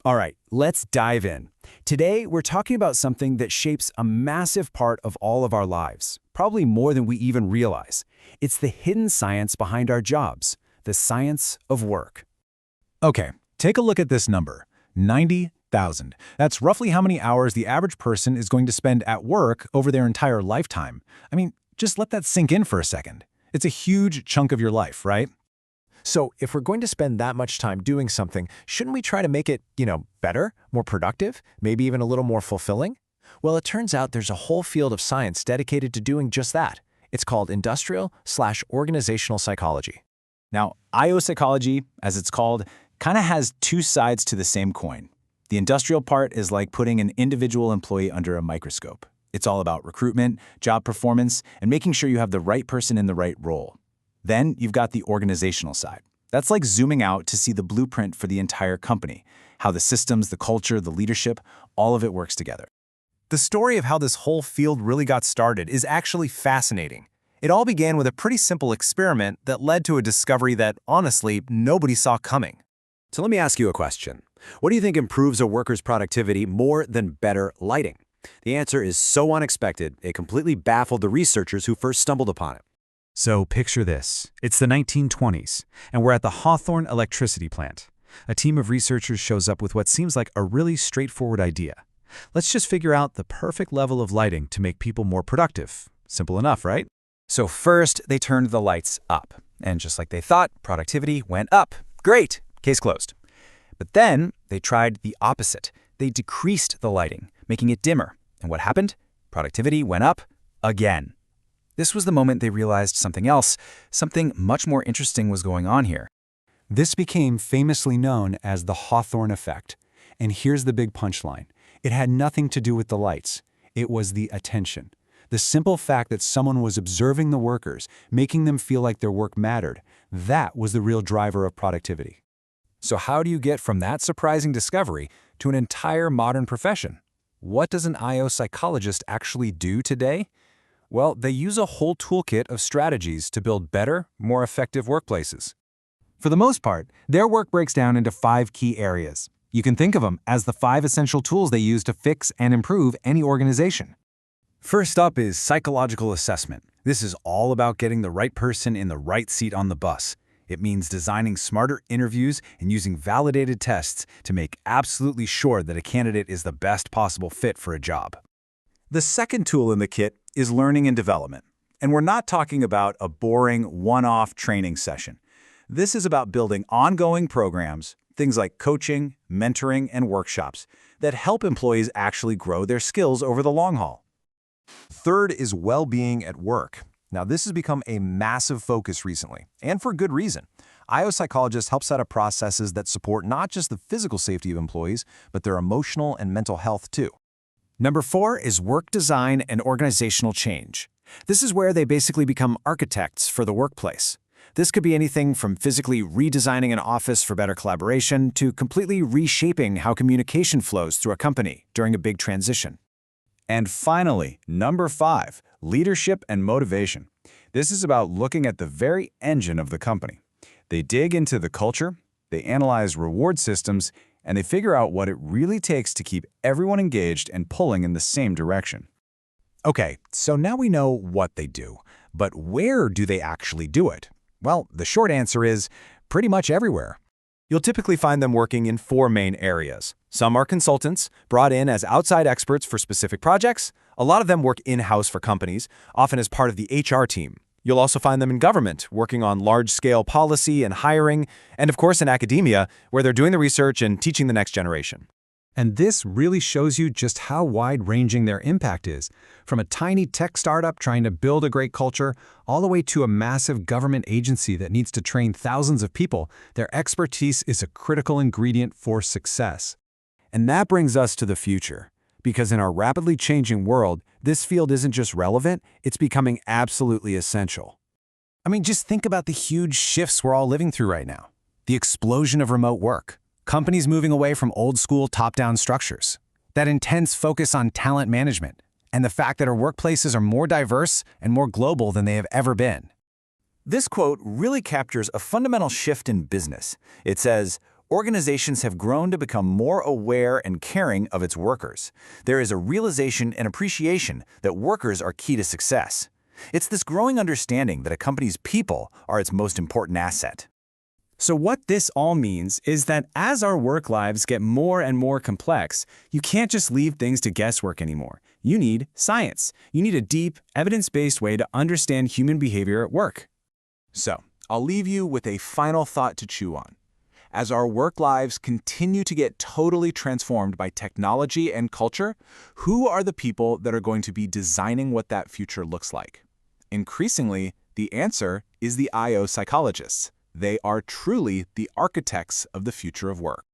All right, let's dive in. Today, we're talking about something that shapes a massive part of all of our lives, probably more than we even realize. It's the hidden science behind our jobs, the science of work. Okay, take a look at this number, 90,000. That's roughly how many hours the average person is going to spend at work over their entire lifetime. I mean, just let that sink in for a second. It's a huge chunk of your life, right? So if we're going to spend that much time doing something, shouldn't we try to make it, better, more productive, maybe even a little more fulfilling? Well, it turns out there's a whole field of science dedicated to doing just that. It's called industrial/organizational psychology. Now, IO psychology, as it's called, kind of has two sides to the same coin. The industrial part is like putting an individual employee under a microscope. It's all about recruitment, job performance, and making sure you have the right person in the right role. Then you've got the organizational side. That's like zooming out to see the blueprint for the entire company, how the systems, the culture, the leadership, all of it works together. The story of how this whole field really got started is actually fascinating. It all began with a pretty simple experiment that led to a discovery that, honestly, nobody saw coming. So let me ask you a question. What do you think improves a worker's productivity more than better lighting? The answer is so unexpected, it completely baffled the researchers who first stumbled upon it. So picture this. It's the 1920s, and we're at the Hawthorne Electricity Plant. A team of researchers shows up with what seems like a really straightforward idea. Let's just figure out the perfect level of lighting to make people more productive. Simple enough, right? So first, they turned the lights up. And just like they thought, productivity went up. Great! Case closed. But then, they tried the opposite. They decreased the lighting, making it dimmer. And what happened? Productivity went up again. This was the moment they realized something else, something much more interesting was going on here. This became famously known as the Hawthorne effect. And here's the big punchline. It had nothing to do with the lights. It was the attention. The simple fact that someone was observing the workers, making them feel like their work mattered, that was the real driver of productivity. So how do you get from that surprising discovery to an entire modern profession? What does an IO psychologist actually do today? Well, they use a whole toolkit of strategies to build better, more effective workplaces. For the most part, their work breaks down into 5 key areas. You can think of them as the 5 essential tools they use to fix and improve any organization. First up is psychological assessment. This is all about getting the right person in the right seat on the bus. It means designing smarter interviews and using validated tests to make absolutely sure that a candidate is the best possible fit for a job. The second tool in the kit is learning and development. And we're not talking about a boring, one-off training session. This is about building ongoing programs, things like coaching, mentoring, and workshops that help employees actually grow their skills over the long haul. Third is well-being at work. Now, this has become a massive focus recently, and for good reason. IO psychologists help set up processes that support not just the physical safety of employees, but their emotional and mental health too. Number 4 is work design and organizational change. This is where they basically become architects for the workplace. This could be anything from physically redesigning an office for better collaboration to completely reshaping how communication flows through a company during a big transition. And finally, number 5, leadership and motivation. This is about looking at the very engine of the company. They dig into the culture, they analyze reward systems, and they figure out what it really takes to keep everyone engaged and pulling in the same direction. Okay, so now we know what they do, but where do they actually do it? Well, the short answer is pretty much everywhere. You'll typically find them working in 4 main areas. Some are consultants, brought in as outside experts for specific projects. A lot of them work in-house for companies, often as part of the HR team. You'll also find them in government, working on large-scale policy and hiring, and of course in academia, where they're doing the research and teaching the next generation. And this really shows you just how wide-ranging their impact is, from a tiny tech startup trying to build a great culture, all the way to a massive government agency that needs to train thousands of people. Their expertise is a critical ingredient for success. And that brings us to the future. Because in our rapidly changing world, this field isn't just relevant, it's becoming absolutely essential. I mean, just think about the huge shifts we're all living through right now. The explosion of remote work. Companies moving away from old-school top-down structures. That intense focus on talent management. And the fact that our workplaces are more diverse and more global than they have ever been. This quote really captures a fundamental shift in business. It says, Organizations have grown to become more aware and caring of its workers. There is a realization and appreciation that workers are key to success. It's this growing understanding that a company's people are its most important asset. So what this all means is that as our work lives get more and more complex, you can't just leave things to guesswork anymore. You need science. You need a deep, evidence-based way to understand human behavior at work. So, I'll leave you with a final thought to chew on. As our work lives continue to get totally transformed by technology and culture, who are the people that are going to be designing what that future looks like? Increasingly, the answer is the IO psychologists. They are truly the architects of the future of work.